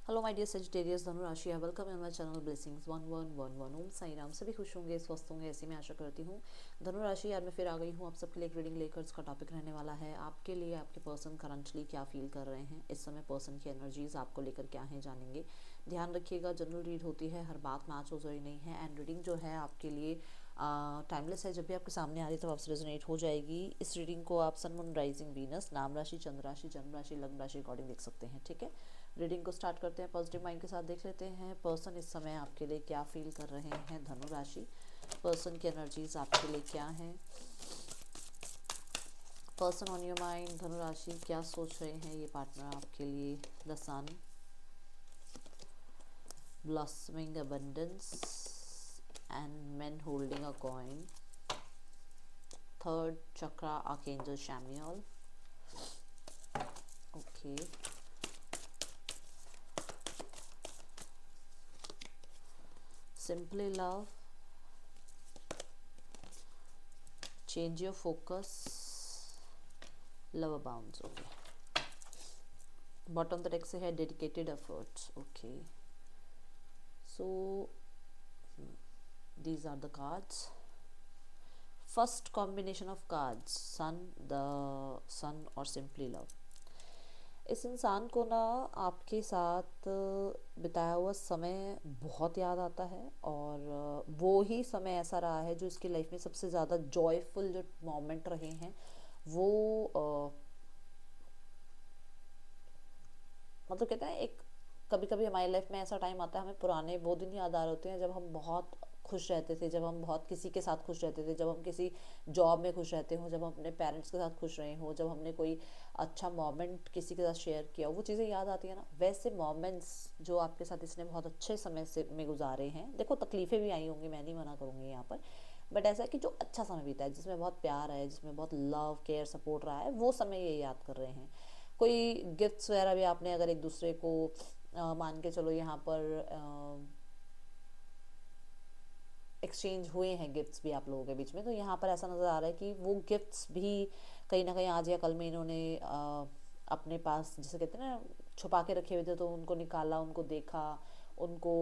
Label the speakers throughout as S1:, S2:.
S1: Hello my dear Sagittarius धनु राशि है, welcome in my channel blessings 1111 ओम साई राम। सभी खुश होंगे, स्वस्थ होंगे, ऐसी मैं आशा करती हूँ। धनु राशि यार मैं फिर आ गई हूँ आप सबके लिए एक रीडिंग लेकर। इसका टॉपिक रहने वाला है आपके लिए आपके पर्सन करंटली क्या फील कर रहे हैं इस समय, पर्सन की एनर्जीज आपको लेकर क्या है जानेंगे। ध्यान रखिएगा, जनरल रीड होती है, हर बात मैच हो रही नहीं है। एंड रीडिंग जो है आपके लिए टाइमलेस है, जब भी आपके सामने आ रही है तब आपसे रेजोनेट हो जाएगी। इस रीडिंग को आप सन मून राइजिंग वीनस, नाम राशि, चंद्र राशि, जन्म राशि, लग्न राशि अकॉर्डिंग देख सकते हैं। ठीक है, रीडिंग को स्टार्ट करते हैं। पॉजिटिव माइंड के साथ देख लेते हैं पर्सन इस समय आपके लिए क्या फील कर रहे हैं। धनु राशि, पर्सन की एनर्जीज आपके लिए क्या है। पर्सन ऑन योर माइंड, धनु राशि क्या सोच रहे हैं ये पार्टनर आपके लिए। The sun, blossoming abundance and man holding a coin, third chakra archangel Chamuel. Okay, simply love, change your focus, love abounds. Okay, bottom the deck से है dedicated efforts. Okay, so these are the cards. First combination of cards, sun, the sun और simply love। इस इंसान को ना आपके साथ बिताया हुआ समय बहुत याद आता है, और वो ही समय ऐसा रहा है जो इसकी लाइफ में सबसे ज़्यादा जॉयफुल जो मोमेंट रहे हैं वो मतलब कहते हैं एक, कभी कभी हमारी लाइफ में ऐसा टाइम आता है हमें पुराने वो दिन याद आ रहे होते हैं जब हम बहुत खुश रहते थे, जब हम बहुत किसी के साथ खुश रहते थे, जब हम किसी जॉब में खुश रहते हो, जब हम अपने पेरेंट्स के साथ खुश रहे हो, जब हमने कोई अच्छा मोमेंट किसी के साथ शेयर किया, वो चीज़ें याद आती है ना। वैसे मोमेंट्स जो आपके साथ इसने बहुत अच्छे समय से में गुजारे हैं, देखो तकलीफ़ें भी आई होंगी, मैं नहीं मना करूँगी यहाँ पर, बट ऐसा है कि जो अच्छा समय बीता है, जिसमें बहुत प्यार है, जिसमें बहुत लव केयर सपोर्ट रहा है, वो समय ये याद कर रहे हैं। कोई गिफ्ट्स वगैरह भी आपने अगर एक दूसरे को मान के चलो यहाँ पर एक्सचेंज हुए हैं गिफ्ट्स भी आप लोगों के बीच में, तो यहाँ पर ऐसा नज़र आ रहा है कि वो गिफ्ट्स भी कहीं ना कहीं आज या कल में इन्होंने अपने पास, जिसे कहते हैं ना, छुपा के रखे हुए थे, तो उनको निकाला, उनको देखा, उनको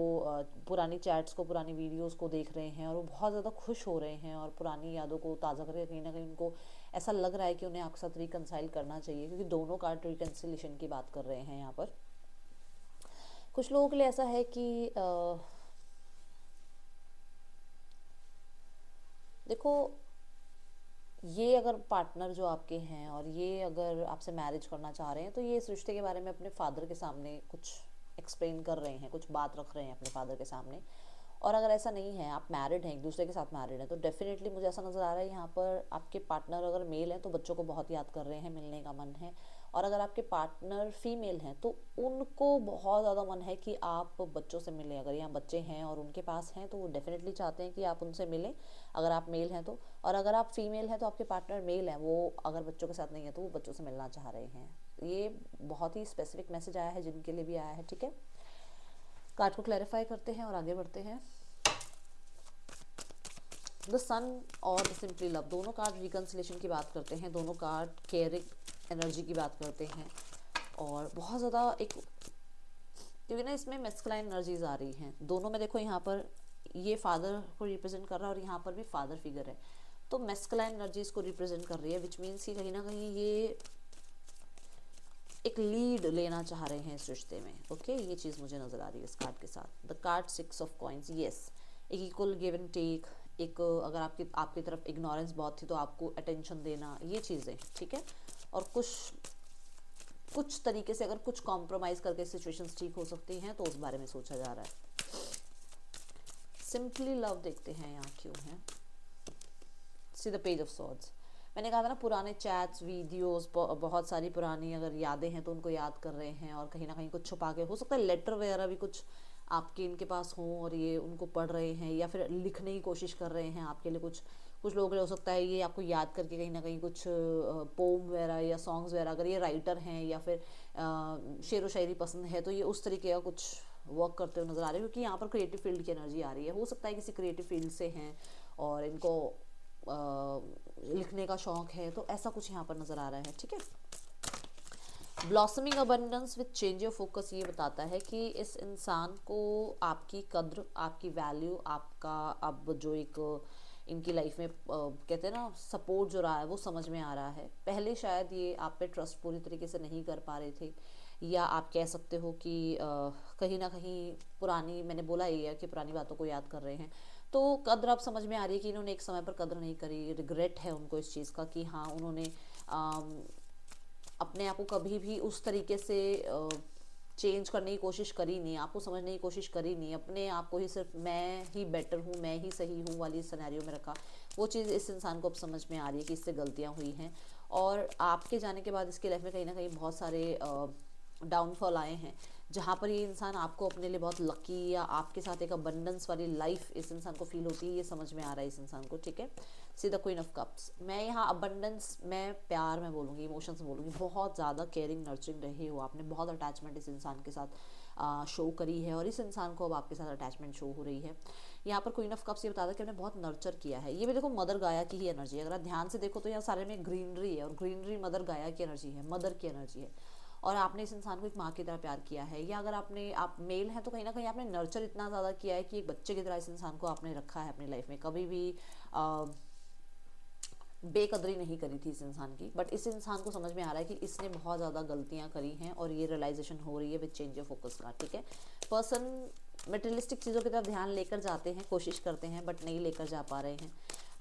S1: पुरानी चैट्स को, पुरानी वीडियोस को देख रहे हैं और वो बहुत ज़्यादा खुश हो रहे हैं, और पुरानी यादों को ताज़ा करके कहीं ना कहीं उनको ऐसा लग रहा है कि उन्हें आपके साथ रिकनसाइल करना चाहिए, क्योंकि दोनों कार्ड रिकनसिलेशन की बात कर रहे हैं यहाँ पर। कुछ लोगों के लिए ऐसा है कि देखो, ये अगर पार्टनर जो आपके हैं और ये अगर आपसे मैरिज करना चाह रहे हैं, तो ये इस रिश्ते के बारे में अपने फादर के सामने कुछ एक्सप्लेन कर रहे हैं, कुछ बात रख रहे हैं अपने फादर के सामने। और अगर ऐसा नहीं है, आप मैरिड हैं, एक दूसरे के साथ मैरिड हैं, तो डेफिनेटली मुझे ऐसा नज़र आ रहा है यहाँ पर आपके पार्टनर अगर मेल हैं तो बच्चों को बहुत याद कर रहे हैं, मिलने का मन है। और अगर आपके पार्टनर फीमेल हैं तो उनको बहुत ज़्यादा मन है कि आप बच्चों से मिलें। अगर यहाँ बच्चे हैं और उनके पास हैं तो वो डेफिनेटली चाहते हैं कि आप उनसे मिलें, अगर आप मेल हैं तो। और अगर आप फीमेल हैं तो आपके पार्टनर मेल हैं, वो अगर बच्चों के साथ नहीं है तो वो बच्चों से मिलना चाह रहे हैं। ये बहुत ही स्पेसिफिक मैसेज आया है जिनके लिए भी आया है। ठीक है, कार्ड को क्लैरिफाई करते हैं और आगे बढ़ते हैं। द सन और द सिंपली लव, दोनों कार्ड रिकन्सिलेशन की बात करते हैं, दोनों कार्ड केयरिंग एनर्जी की बात करते हैं, और बहुत ज़्यादा एक, क्योंकि ना इसमें मेस्कुलाइन एनर्जीज आ रही हैं दोनों में। देखो यहाँ पर ये फादर को रिप्रेजेंट कर रहा है और यहाँ पर भी फादर फिगर है, तो मेस्कुलाइन एनर्जीज को रिप्रेजेंट कर रही है, विच मीन्स कि कहीं ना कहीं ये एक लीड लेना चाह रहे हैं इस रिश्ते में। ओके, ये चीज़ मुझे नज़र आ रही है इस कार्ड के साथ। The card 6 of coins, yes, एक इक्वल गिव एंड टेक, एक अगर आपकी तरफ इग्नोरेंस बहुत थी तो आपको अटेंशन देना, ये चीज़ें। ठीक है, और कुछ तरीके से अगर कुछ कॉम्प्रोमाइज़ करके सिचुएशंस ठीक हो सकती हैं तो उस बारे में सोचा जा रहा है। सिंपली लव देखते हैं यहाँ क्यों है। See the page of swords, मैंने कहा था ना, पुराने चैट्स, वीडियोस, बहुत सारी पुरानी अगर यादें हैं तो उनको याद कर रहे हैं, और कहीं ना कहीं कुछ छुपा के, हो सकता है लेटर वगैरह भी कुछ आपके इनके पास हों और ये उनको पढ़ रहे हैं, या फिर लिखने की कोशिश कर रहे हैं आपके लिए। कुछ लोगों के लिए हो सकता है ये आपको याद करके कहीं ना कहीं कुछ पोम वगैरह या सॉन्ग्स वगैरह, अगर ये राइटर हैं या फिर शेर व शायरी पसंद है तो ये उस तरीके का कुछ वर्क करते हुए नज़र आ रहे हैं, क्योंकि यहाँ पर क्रिएटिव फील्ड की एनर्जी आ रही है। हो सकता है किसी क्रिएटिव फील्ड से हैं और इनको लिखने का शौक है, तो ऐसा कुछ यहाँ पर नज़र आ रहा है। ठीक है, blossoming abundance with change of focus ये बताता है कि इस इंसान को आपकी कद्र, आपकी वैल्यू, आपका अब जो एक इनकी लाइफ में कहते हैं ना सपोर्ट जो रहा है वो समझ में आ रहा है। पहले शायद ये आप पे ट्रस्ट पूरी तरीके से नहीं कर पा रहे थे, या आप कह सकते हो कि कहीं ना कहीं पुरानी, मैंने बोला ही है कि पुरानी बातों को याद कर रहे हैं, तो कद्र अब समझ में आ रही है कि इन्होंने एक समय पर कद्र नहीं करी। रिग्रेट है उनको इस चीज़ का कि हाँ उन्होंने अपने आप को कभी भी उस तरीके से चेंज करने की कोशिश करी नहीं, आपको समझने की कोशिश करी नहीं, अपने आप को ही सिर्फ मैं ही बेटर हूँ, मैं ही सही हूँ वाली सिनेरियो में रखा। वो चीज़ इस इंसान को अब समझ में आ रही है कि इससे गलतियाँ हुई हैं, और आपके जाने के बाद इसकी लाइफ में कहीं ना कहीं बहुत सारे डाउनफॉल आए हैं, जहाँ पर ये इंसान आपको अपने लिए बहुत लकी या आपके साथ एक अबंडेंस वाली लाइफ इस इंसान को फील होती है, ये समझ में आ रहा है इस इंसान को। ठीक है, see the queen of cups. मैं यहाँ अबंडेंस में प्यार में बोलूँगी, इमोशंस में बोलूँगी, बहुत ज़्यादा केयरिंग नर्चरिंग रहे हो, आपने बहुत अटैचमेंट इस इंसान के साथ शो करी है, और इस इंसान को अब आपके साथ अटैचमेंट शो हो रही है। यहाँ पर क्वीन ऑफ कप्स ये बताता है कि हमने बहुत नर्चर किया है। ये भी देखो मदर गाया की ही एनर्जी है, अगर आप ध्यान से देखो तो यहाँ सारे में ग्रीनरी है, और ग्रीनरी मदर गाया की एनर्जी है, मदर की एनर्जी है, और आपने इस इंसान को एक माँ की तरह प्यार किया है, या अगर आप मेल हैं तो कहीं ना कहीं आपने नर्चर इतना ज़्यादा किया है कि एक बच्चे की तरह इस इंसान को आपने रखा है अपनी लाइफ में, कभी भी बेकदरी नहीं करी थी इस इंसान की। बट इस इंसान को समझ में आ रहा है कि इसने बहुत ज़्यादा गलतियां करी हैं, और ये रियलाइजेशन हो रही है विद चेंज ऑफ फोकस का। ठीक है, पर्सन मटेरियलिस्टिक चीज़ों की तरफ ध्यान लेकर जाते हैं, कोशिश करते हैं, बट नहीं लेकर जा पा रहे हैं।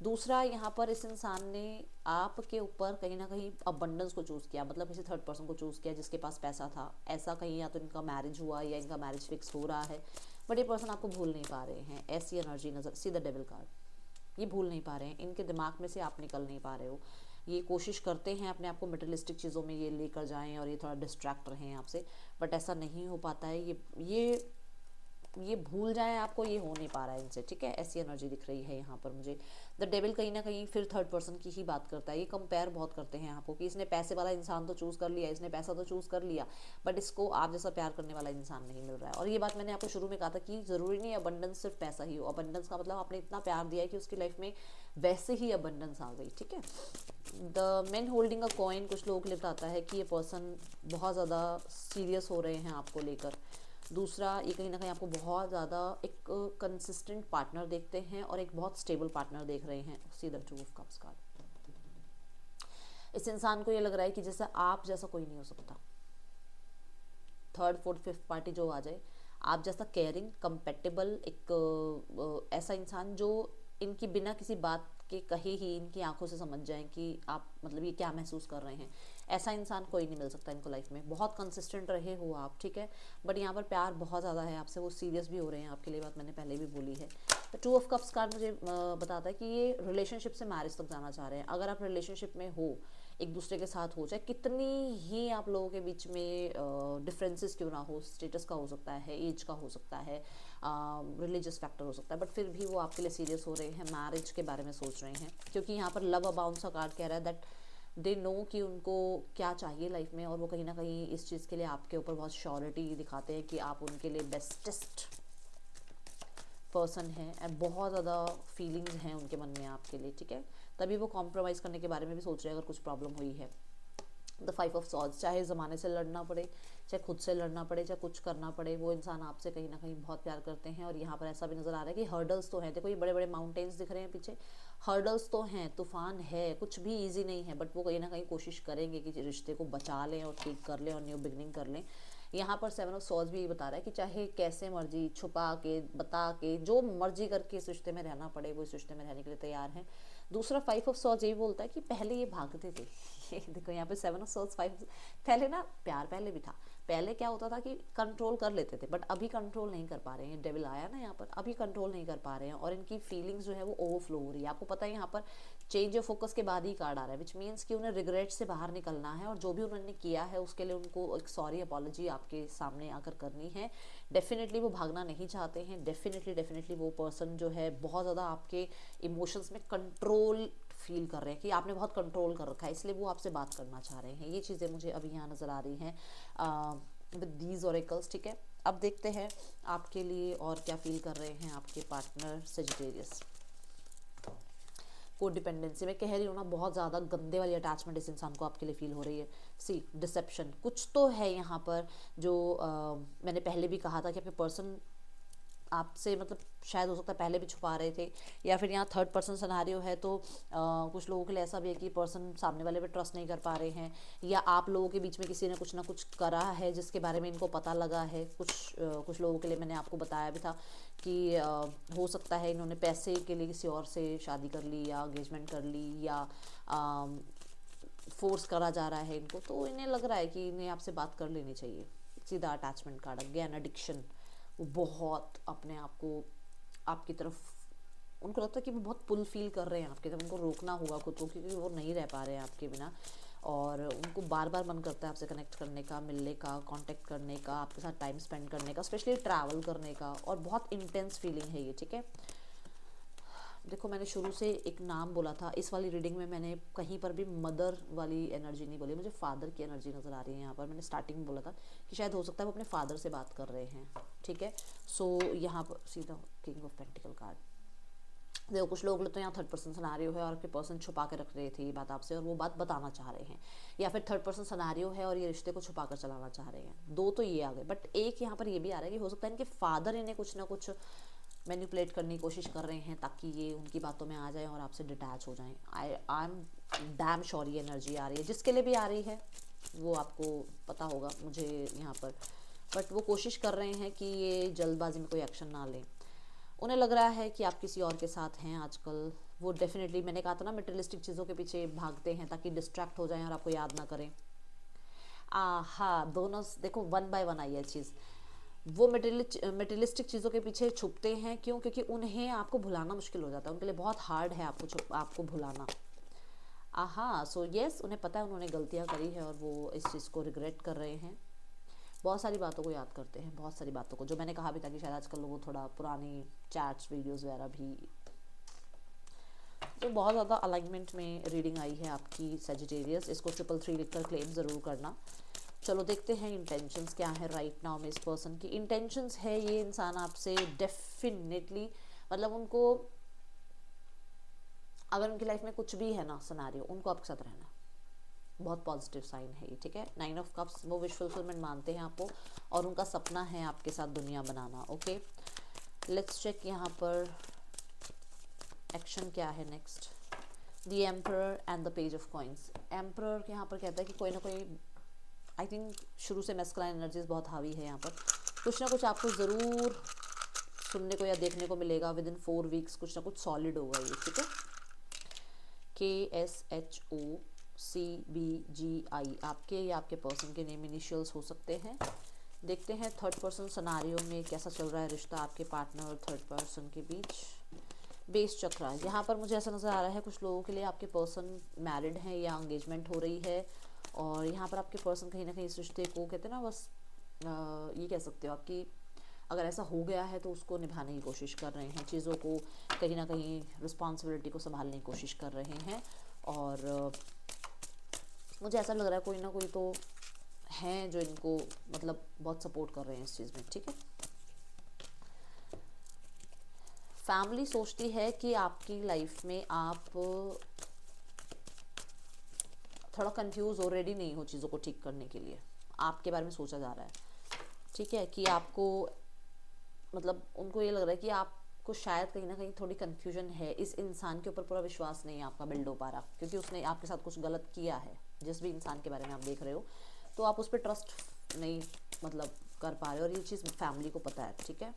S1: दूसरा, यहाँ पर इस इंसान ने आपके ऊपर कहीं ना कहीं अबंडेंस को चूज़ किया, मतलब किसी थर्ड पर्सन को चूज़ किया जिसके पास पैसा था। ऐसा कहीं या तो इनका मैरिज हुआ या इनका मैरिज फिक्स हो रहा है, बट ये पर्सन आपको भूल नहीं पा रहे हैं, ऐसी एनर्जी नज़र। सी द डेविल कार्ड, ये भूल नहीं पा रहे हैं, इनके दिमाग में से आप निकल नहीं पा रहे हो। ये कोशिश करते हैं अपने आप को मटेरियलिस्टिक चीज़ों में ये लेकर जाएं और ये थोड़ा डिस्ट्रैक्ट रहें आपसे, बट ऐसा नहीं हो पाता है। ये भूल जाए आपको, ये हो नहीं पा रहा है इनसे। ठीक है, ऐसी एनर्जी दिख रही है यहाँ पर मुझे। द डेविल कहीं ना कहीं फिर थर्ड पर्सन की ही बात करता है। ये कंपेयर बहुत करते हैं आपको कि इसने पैसे वाला इंसान तो चूज़ कर लिया, इसने पैसा तो चूज़ कर लिया, बट इसको आप जैसा प्यार करने वाला इंसान नहीं मिल रहा है। और ये बात मैंने आपको शुरू में कहा था कि ज़रूरी नहीं अबंडेंस सिर्फ पैसा ही हो। अबंडेंस का मतलब आपने इतना प्यार दिया है कि उसकी लाइफ में वैसे ही अबंडेंस आ गई। ठीक है, the man holding a coin कुछ लोगों के लिए बताता है कि ये पर्सन बहुत ज़्यादा सीरियस हो रहे हैं आपको लेकर। दूसरा, ये कहीं ना कहीं आपको बहुत ज़्यादा एक कंसिस्टेंट पार्टनर देखते हैं, और एक बहुत स्टेबल पार्टनर देख रहे हैं। See the two of cups card, इस इंसान को ये लग रहा है कि जैसे आप जैसा कोई नहीं हो सकता। थर्ड फोर्थ फिफ्थ पार्टी जो आ जाए, आप जैसा केयरिंग कंपेटेबल एक ऐसा इंसान जो इनकी बिना किसी बात के कहे ही इनकी आंखों से समझ जाएं कि आप मतलब ये क्या महसूस कर रहे हैं, ऐसा इंसान कोई नहीं मिल सकता इनको लाइफ में। बहुत कंसिस्टेंट रहे हो आप, ठीक है, बट यहाँ पर प्यार बहुत ज़्यादा है आपसे, वो सीरियस भी हो रहे हैं आपके लिए, बात मैंने पहले भी बोली है। तो टू ऑफ कप्स कार्ड मुझे बताता है कि ये रिलेशनशिप से मैरिज तक जाना चाह रहे हैं। अगर आप रिलेशनशिप में हो, एक दूसरे के साथ हो, चाहे कितनी ही आप लोगों के बीच में डिफरेंसेस क्यों ना हो, स्टेटस का हो सकता है, एज का हो सकता है, रिलीजियस फैक्टर हो सकता है, बट फिर भी वो आपके लिए सीरियस हो रहे हैं, मैरिज के बारे में सोच रहे हैं। क्योंकि यहाँ पर लव अबाउंड का कार्ड कह रहा है दैट दे नो कि उनको क्या चाहिए लाइफ में, और वो कहीं ना कहीं इस चीज़ के लिए आपके ऊपर बहुत श्योरिटी दिखाते हैं कि आप उनके लिए बेस्टेस्ट पर्सन है, एंड बहुत ज़्यादा फीलिंग्स हैं उनके मन में आपके लिए। ठीक है, तभी वो कॉम्प्रोमाइज़ करने के बारे में भी सोच रहे हैं अगर कुछ प्रॉब्लम हुई है। द 5 ऑफ सॉर्ड्स, चाहे ज़माने से लड़ना पड़े, चाहे खुद से लड़ना पड़े, चाहे कुछ करना पड़े, वो इंसान आपसे कहीं ना कहीं बहुत प्यार करते हैं। और यहाँ पर ऐसा भी नज़र आ रहा है कि हर्डल्स तो हैं, देखो ये बड़े बड़े माउंटेन्स दिख रहे हैं पीछे, हर्डल्स तो हैं, तूफान है, कुछ भी ईजी नहीं है, बट वो कहीं ना कहीं कोशिश करेंगे कि रिश्ते को बचा लें और ठीक कर लें और न्यू बिगनिंग कर लें। यहाँ पर 7 ऑफ सॉर्ड्स भी ये बता रहा है कि चाहे कैसे मर्जी छुपा के, बता के, जो मर्जी करके इस रिश्ते में रहना पड़े, वो इस रिश्ते में रहने के लिए तैयार हैं। दूसरा 5 ऑफ सॉर्ड्स ये बोलता है कि पहले ये भागते थे ये देखो यहाँ पे 7 ऑफ सॉर्ड्स 5, पहले ना प्यार पहले भी था, पहले क्या होता था कि कंट्रोल कर लेते थे, बट अभी कंट्रोल नहीं कर पा रहे हैं। डेविल आया ना यहाँ पर, अभी कंट्रोल नहीं कर पा रहे हैं, और इनकी फीलिंग्स जो है वो ओवरफ्लो हो रही है। आपको पता है यहाँ पर चेंज ऑफ फोकस के बाद ही कार्ड आ रहा है, विच मीन्स कि उन्हें रिग्रेट से बाहर निकलना है, और जो भी उन्होंने किया है उसके लिए उनको एक सॉरी अपॉलॉजी आपके सामने आकर करनी है। डेफिनेटली वो भागना नहीं चाहते हैं, डेफिनेटली वो पर्सन जो है बहुत ज़्यादा आपके इमोशंस में कंट्रोल फील कर रहे हैं कि आपने बहुत कंट्रोल कर रखा है, इसलिए वो आपसे बात करना चाह रहे हैं। ये चीज़ें मुझे अभी यहाँ नज़र आ रही हैं विद दीज ऑरेकल्स। ठीक है, अब देखते हैं आपके लिए और क्या फील कर रहे हैं आपके पार्टनर सेजिटेरियस। कोडिपेंडेंसी, मैं कह रही हूँ ना, बहुत ज़्यादा गंदे वाली अटैचमेंट इस इंसान को आपके लिए फील हो रही है। सी डिसेप्शन कुछ तो है यहाँ पर, जो मैंने पहले भी कहा था कि आपके पर्सन आपसे मतलब शायद हो सकता है पहले भी छुपा रहे थे, या फिर यहाँ थर्ड पर्सन सिनेरियो है तो कुछ लोगों के लिए ऐसा भी है कि पर्सन सामने वाले पे ट्रस्ट नहीं कर पा रहे हैं, या आप लोगों के बीच में किसी ने कुछ ना कुछ करा है जिसके बारे में इनको पता लगा है। कुछ लोगों के लिए मैंने आपको बताया भी था कि हो सकता है इन्होंने पैसे के लिए किसी और से शादी कर ली या एंगेजमेंट कर ली, या फोर्स करा जा रहा है इनको, तो इन्हें लग रहा है कि इन्हें आपसे बात कर लेनी चाहिए। सीधा अटैचमेंट कार्ड, अगेन एडिक्शन, वो बहुत अपने आप को आपकी तरफ, उनको लगता है कि वो बहुत पुल फील कर रहे हैं आपके तरफ, उनको रोकना होगा खुद को, क्योंकि वो नहीं रह पा रहे हैं आपके बिना, और उनको बार बार मन करता है आपसे कनेक्ट करने का, मिलने का, कांटेक्ट करने का, आपके साथ टाइम स्पेंड करने का, स्पेशली ट्रैवल करने का, और बहुत इंटेंस फीलिंग है ये, ठीक है। देखो मैंने शुरू से एक नाम बोला था, इस वाली रीडिंग में मैंने कहीं पर भी मदर वाली एनर्जी नहीं बोली, मुझे फादर की एनर्जी नज़र आ रही है यहाँ पर। मैंने स्टार्टिंग में बोला था कि शायद हो सकता है वो अपने फादर से बात कर रहे हैं, ठीक है। सो यहाँ पर सीधा किंग ऑफ पेंटिकल कार्ड, देखो कुछ लोग तो यहाँ थर्ड पर्सन सिनेरियो है और आपके पर्सन छुपा के रख रहे थे ये बात आपसे, और वो बात बताना चाह रहे हैं, या फिर थर्ड पर्सन सिनेरियो है और ये रिश्ते को छुपा कर चलाना चाह रहे हैं। दो तो ये आ गए, बट एक यहाँ पर ये भी आ रहा है कि हो सकता है इनके फादर इन्हें कुछ ना कुछ मैनिपुलेट करने की कोशिश कर रहे हैं ताकि ये उनकी बातों में आ जाए और आपसे डिटैच हो जाएं। आई एम डैम श्योर ये एनर्जी आ रही है, जिसके लिए भी आ रही है वो आपको पता होगा मुझे यहाँ पर, बट वो कोशिश कर रहे हैं कि ये जल्दबाजी में कोई एक्शन ना लें। उन्हें लग रहा है कि आप किसी और के साथ हैं आजकल। वो डेफिनेटली, मैंने कहा था ना, मटेरियलिस्टिक चीज़ों के पीछे भागते हैं ताकि डिस्ट्रैक्ट हो जाएं और आपको याद ना करें। हाँ, दोनों देखो वन बाय वन आई है चीज़। वो मटेरियलिस्टिक चीज़ों के पीछे छुपते हैं, क्यों? क्योंकि उन्हें आपको भुलाना मुश्किल हो जाता है, उनके लिए बहुत हार्ड है आपको भुलाना। हाँ, सो यस, उन्हें पता है उन्होंने गलतियाँ करी है और वो इस चीज़ को रिग्रेट कर रहे हैं। बहुत सारी बातों को याद करते हैं, बहुत सारी बातों को, जो मैंने कहा भी था कि शायद आजकल लोगों थोड़ा पुरानी चैट्स वीडियोस वगैरह भी। तो बहुत ज़्यादा अलाइनमेंट में रीडिंग आई है आपकी सजिटेरियस, इसको 333 लिखकर क्लेम ज़रूर करना। चलो देखते हैं इंटेंशंस क्या है राइट नाउ में इस पर्सन की। इंटेंशंस है ये इंसान आपसे डेफिनेटली, मतलब उनको अगर उनकी लाइफ में कुछ भी है ना सिनेरियो, उनको आपके साथ रहना, बहुत पॉजिटिव साइन है ये, ठीक है। 9 ऑफ कप्स, वो विश फुलफिलमेंट मानते हैं आपको और उनका सपना है आपके साथ दुनिया बनाना। ओके, लेट्स चेक यहाँ पर एक्शन क्या है next. The emperor and the page of coins. Emperor यहाँ पर कहता है कि कोई ना कोई, आई थिंक शुरू से मैस्कुलाइन एनर्जीज बहुत हावी है यहाँ पर, कुछ ना कुछ आपको ज़रूर सुनने को या देखने को मिलेगा विद इन 4 वीक्स, कुछ ना कुछ सॉलिड होगा ये, ठीक है। KSHOCBGI आपके या आपके पर्सन के नेम इनिशियल्स हो सकते हैं। देखते हैं थर्ड पर्सन सिनेरियो में कैसा चल रहा है रिश्ता आपके पार्टनर और थर्ड पर्सन के बीच। बेस चक्रा, यहाँ पर मुझे ऐसा नज़र आ रहा है कुछ लोगों के लिए आपके पर्सन मैरिड हैं या एंगेजमेंट हो रही है, और यहाँ पर आपके पर्सन कहीं ना कहीं इस रिश्ते को, कहते हैं ना, बस ये कह सकते हो आपकी, अगर ऐसा हो गया है तो उसको निभाने की कोशिश कर रहे हैं, चीज़ों को कहीं ना कहीं रिस्पॉन्सिबिलिटी को संभालने की कोशिश कर रहे हैं। और मुझे ऐसा लग रहा है कोई ना कोई तो हैं जो इनको मतलब बहुत सपोर्ट कर रहे हैं इस चीज़ में, ठीक है। फैमिली सोचती है कि आपकी लाइफ में आप थोड़ा कंफ्यूज हो, रेडी नहीं हो चीज़ों को ठीक करने के लिए, आपके बारे में सोचा जा रहा है, ठीक है, कि आपको मतलब उनको ये लग रहा है कि आपको शायद कहीं ना कहीं थोड़ी कन्फ्यूजन है, इस इंसान के ऊपर पूरा विश्वास नहीं है आपका बिल्ड हो पा रहा, क्योंकि उसने आपके साथ कुछ गलत किया है। जिस भी इंसान के बारे में आप देख रहे हो तो आप उस पर ट्रस्ट नहीं मतलब कर पा रहे हो, और ये चीज़ फैमिली को पता है, ठीक है।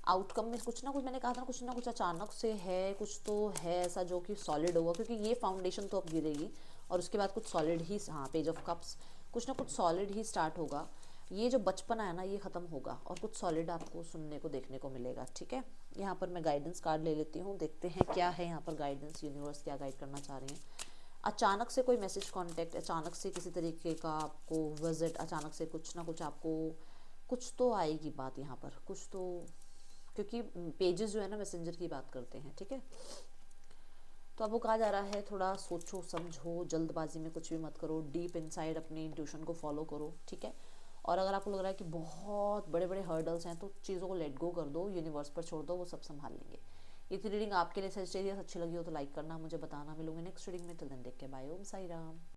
S1: आउटकम में कुछ ना कुछ, मैंने कहा था कुछ ना कुछ अचानक से है, कुछ तो है ऐसा जो कि सॉलिड होगा, क्योंकि ये फाउंडेशन तो अब गिरेगी और उसके बाद कुछ सॉलिड ही, हाँ, पेज ऑफ कप्स, कुछ ना कुछ सॉलिड ही स्टार्ट होगा। ये जो बचपना है ना ये ख़त्म होगा और कुछ सॉलिड आपको सुनने को देखने को मिलेगा, ठीक है। यहाँ पर मैं गाइडेंस कार्ड ले लेती हूँ, देखते हैं क्या है यहाँ पर गाइडेंस, यूनिवर्स क्या गाइड करना चाह रही हैं। अचानक से कोई मैसेज, कांटेक्ट, अचानक से किसी तरीके का आपको विजिट, अचानक से कुछ ना कुछ आपको, कुछ तो आएगी बात यहाँ पर, कुछ तो, क्योंकि पेजेस जो है ना मैसेंजर की बात करते हैं, ठीक है। तो अब वो कहा जा रहा है थोड़ा सोचो समझो, जल्दबाजी में कुछ भी मत करो, डीप इनसाइड अपनी इंट्यूशन को फॉलो करो, ठीक है। और अगर आपको लग रहा है कि बहुत बड़े बड़े हर्डल्स हैं तो चीज़ों को लेट गो कर दो, यूनिवर्स पर छोड़ दो, वो सब संभाल लेंगे। ये थी रीडिंग आपके लिए। सजेस्टेरियस अच्छी लगी हो तो लाइक करना, मुझे बताना। मिलूंगे नेक्स्ट रीडिंग में। Till then take care, bye, Om Sai Ram.